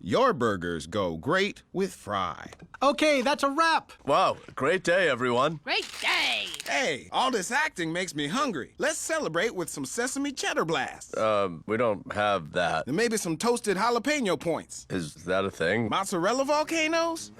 Your burgers go great with Frye. Okay, that's a wrap. Wow, great day, everyone. Great day! Hey, all this acting makes me hungry. Let's celebrate with some Sesame cheddar blasts. We don't have that. And maybe some toasted jalapeno points. Is that a thing? Mozzarella volcanoes?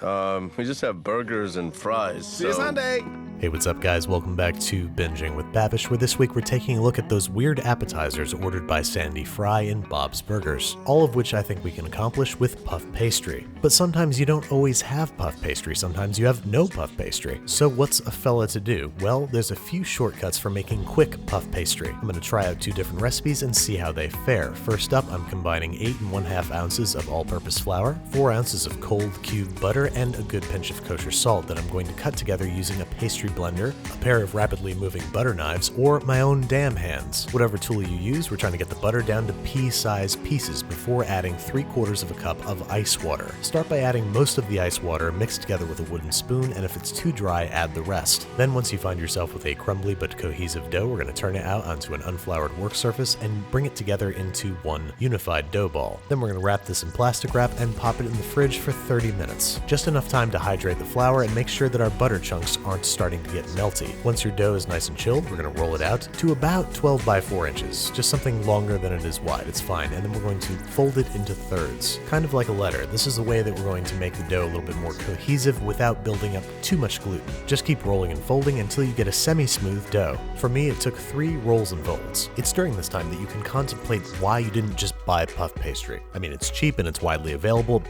We just have burgers and fries. See you Sunday. Hey, what's up, guys? Welcome back to Binging with Babish, where this week we're taking a look at those weird appetizers ordered by Sandy Frye in Bob's Burgers, all of which I think we can accomplish with puff pastry. But sometimes you don't always have puff pastry, sometimes you have no puff pastry. So what's a fella to do? Well, there's a few shortcuts for making quick puff pastry. I'm going to try out 2 different recipes and see how they fare. First up, I'm combining 8 1/2 ounces of all-purpose flour, 4 ounces of cold cubed butter, and a good pinch of kosher salt that I'm going to cut together using a pastry blender, a pair of rapidly moving butter knives, or my own damn hands. Whatever tool you use, we're trying to get the butter down to pea-sized pieces before adding 3/4 of a cup of ice water. Start by adding most of the ice water mixed together with a wooden spoon, and if it's too dry, add the rest. Then once you find yourself with a crumbly but cohesive dough, we're going to turn it out onto an unfloured work surface and bring it together into one unified dough ball. Then we're going to wrap this in plastic wrap and pop it in the fridge for 30 minutes. Just enough time to hydrate the flour and make sure that our butter chunks aren't starting to get melty. Once your dough is nice and chilled, we're going to roll it out to about 12 by 4 inches, just something longer than it is wide, it's fine, and then we're going to fold it into thirds, kind of like a letter. This is the way that we're going to make the dough a little bit more cohesive without building up too much gluten. Just keep rolling and folding until you get a semi-smooth dough. For me, it took 3 rolls and folds. It's during this time that you can contemplate why you didn't just buy puff pastry. I mean, it's cheap and it's widely available.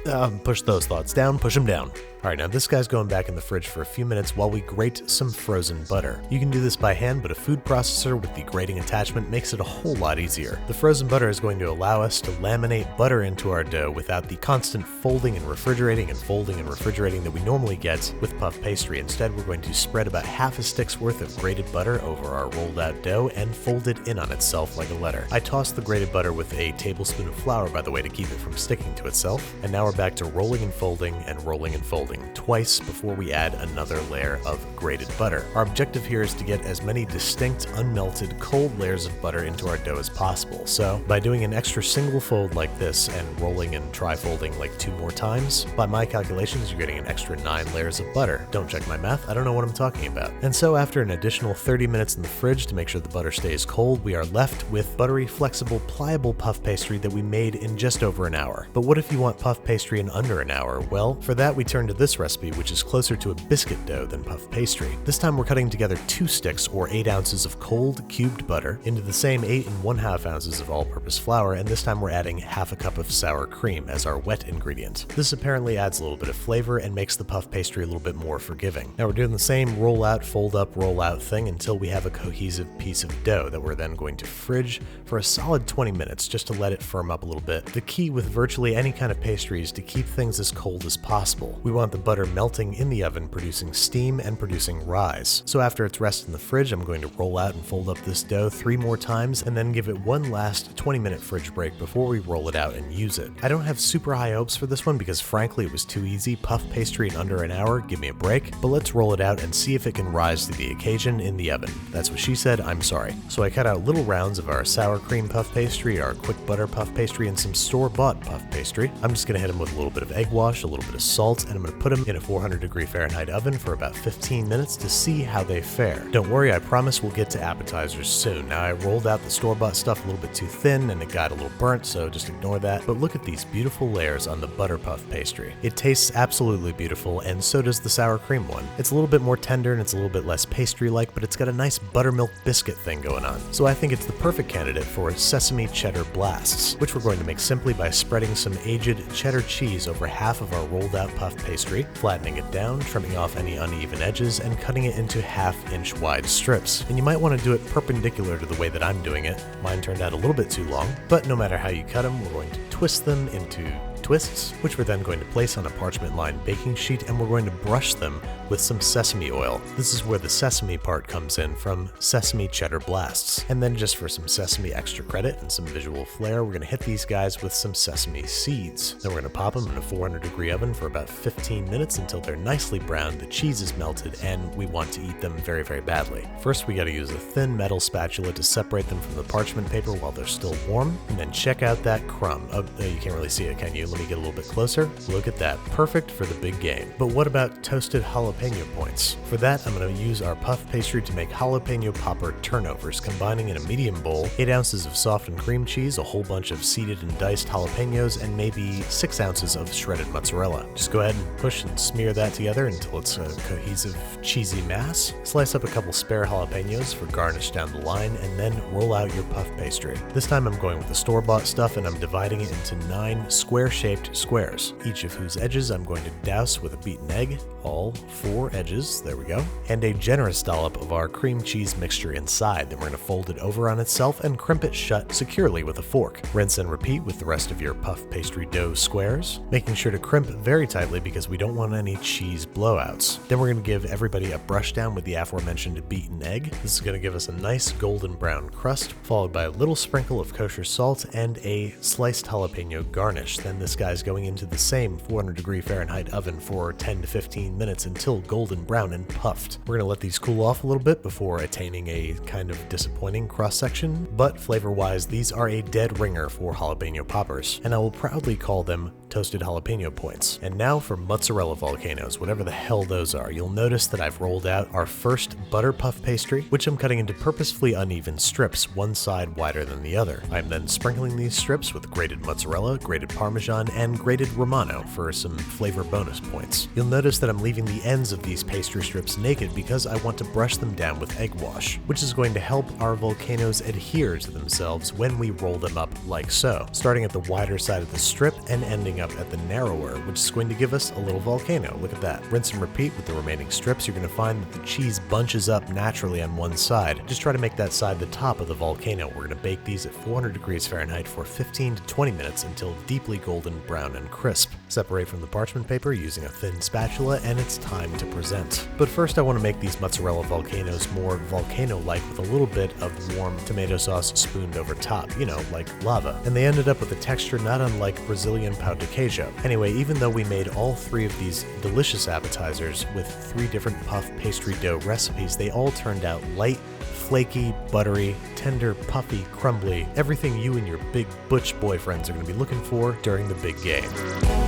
Push those thoughts down, push them down. Alright, now this guy's going back in the fridge for a few minutes while we grate some frozen butter. You can do this by hand, but a food processor with the grating attachment makes it a whole lot easier. The frozen butter is going to allow us to laminate butter into our dough without the constant folding and refrigerating that we normally get with puff pastry. Instead, we're going to spread about half a stick's worth of grated butter over our rolled out dough and fold it in on itself like a letter. I tossed the grated butter with a tablespoon of flour, by the way, to keep it from sticking to itself. And now we're back to rolling and folding twice before we add another layer of grated butter. Our objective here is to get as many distinct, unmelted, cold layers of butter into our dough as possible. So by doing an extra single fold like this and rolling and tri-folding like 2 more times, by my calculations, you're getting an extra 9 layers of butter. Don't check my math, I don't know what I'm talking about. And so after an additional 30 minutes in the fridge to make sure the butter stays cold, we are left with buttery, flexible, pliable puff pastry that we made in just over an hour. But what if you want puff pastry in under an hour? Well, for that we turn to this recipe, which is closer to a biscuit dough than puff pastry. This time we're cutting together 2 sticks or 8 ounces of cold cubed butter into the same 8 1/2 ounces of all-purpose flour, and this time we're adding half a cup of sour cream as our wet ingredient. This apparently adds a little bit of flavor and makes the puff pastry a little bit more forgiving. Now we're doing the same roll out, fold up, roll out thing until we have a cohesive piece of dough that we're then going to fridge for a solid 20 minutes just to let it firm up a little bit. The key with virtually any kind of pastry is to keep things as cold as possible. We want the butter melting in the oven, producing steam and producing rise. So after it's rested in the fridge, I'm going to roll out and fold up this dough 3 more times and then give it one last 20-minute fridge break before we roll it out and use it. I don't have super high hopes for this one because frankly it was too easy. Puff pastry in under an hour, give me a break, but let's roll it out and see if it can rise to the occasion in the oven. That's what she said, I'm sorry. So I cut out little rounds of our sour cream puff pastry, our quick butter puff pastry, and some store-bought puff pastry. I'm just going to hit them with a little bit of egg wash, a little bit of salt, and I'm going to put them in a 400-degree Fahrenheit oven for about 15 minutes to see how they fare. Don't worry, I promise we'll get to appetizers soon. Now I rolled out the store-bought stuff a little bit too thin and it got a little burnt, so just ignore that. But look at these beautiful layers on the butter puff pastry. It tastes absolutely beautiful, and so does the sour cream one. It's a little bit more tender and it's a little bit less pastry-like, but it's got a nice buttermilk biscuit thing going on. So I think it's the perfect candidate for Sesame cheddar blasts, which we're going to make simply by spreading some aged cheddar cheese over half of our rolled out puff pastry, flattening it down, trimming off any uneven edges, and cutting it into 1/2-inch wide strips. And you might want to do it perpendicular to the way that I'm doing it. Mine turned out a little bit too long, but no matter how you cut them, we're going to twist them into twists, which we're then going to place on a parchment-lined baking sheet, and we're going to brush them with some sesame oil. This is where the sesame part comes in from Sesame cheddar blasts. And then just for some sesame extra credit and some visual flair, we're going to hit these guys with some sesame seeds. Then we're going to pop them in a 400-degree oven for about 15 minutes until they're nicely browned, the cheese is melted, and we want to eat them very, very badly. First, we got to use a thin metal spatula to separate them from the parchment paper while they're still warm, and then check out that crumb. You can't really see it, can you? let me get a little bit closer. Look at that, perfect for the big game. But what about toasted jalapeno points? For that, I'm going to use our puff pastry to make jalapeno popper turnovers, combining in a medium bowl 8 ounces of softened cream cheese, a whole bunch of seeded and diced jalapenos, and maybe 6 ounces of shredded mozzarella. Just go ahead and push and smear that together until it's a cohesive, cheesy mass. Slice up a couple spare jalapenos for garnish down the line, and then roll out your puff pastry. This time I'm going with the store-bought stuff, and I'm dividing it into 9 square-shaped squares, each of whose edges I'm going to douse with a beaten egg, all 4 edges, there we go, and a generous dollop of our cream cheese mixture inside. Then we're going to fold it over on itself and crimp it shut securely with a fork. Rinse and repeat with the rest of your puff pastry dough squares, making sure to crimp very tightly because we don't want any cheese blowouts. Then we're going to give everybody a brush down with the aforementioned beaten egg. This is going to give us a nice golden brown crust, followed by a little sprinkle of kosher salt and a sliced jalapeno garnish. Then this guy's going into the same 400-degree Fahrenheit oven for 10 to 15 minutes until golden brown and puffed. We're going to let these cool off a little bit before attaining a kind of disappointing cross-section, but flavor-wise, these are a dead ringer for jalapeno poppers, and I will proudly call them toasted jalapeno points. And now for mozzarella volcanoes, whatever the hell those are. You'll notice that I've rolled out our first butter puff pastry, which I'm cutting into purposefully uneven strips, one side wider than the other. I'm then sprinkling these strips with grated mozzarella, grated parmesan, and grated romano for some flavor bonus points. You'll notice that I'm leaving the ends of these pastry strips naked because I want to brush them down with egg wash, which is going to help our volcanoes adhere to themselves when we roll them up like so, starting at the wider side of the strip and ending up at the narrower, which is going to give us a little volcano. Look at that. Rinse and repeat with the remaining strips. You're going to find that the cheese bunches up naturally on one side. Just try to make that side the top of the volcano. We're going to bake these at 400 degrees Fahrenheit for 15 to 20 minutes until deeply golden brown and crisp. Separate from the parchment paper using a thin spatula, and it's time to present. But first I want to make these mozzarella volcanoes more volcano-like with a little bit of warm tomato sauce spooned over top, you know, like lava. And they ended up with a texture not unlike Brazilian pão de queijo. Anyway, even though we made all 3 of these delicious appetizers with 3 different puff pastry dough recipes, they all turned out light, flaky, buttery, tender, puffy, crumbly, everything you and your big butch boyfriends are going to be looking for during the big game.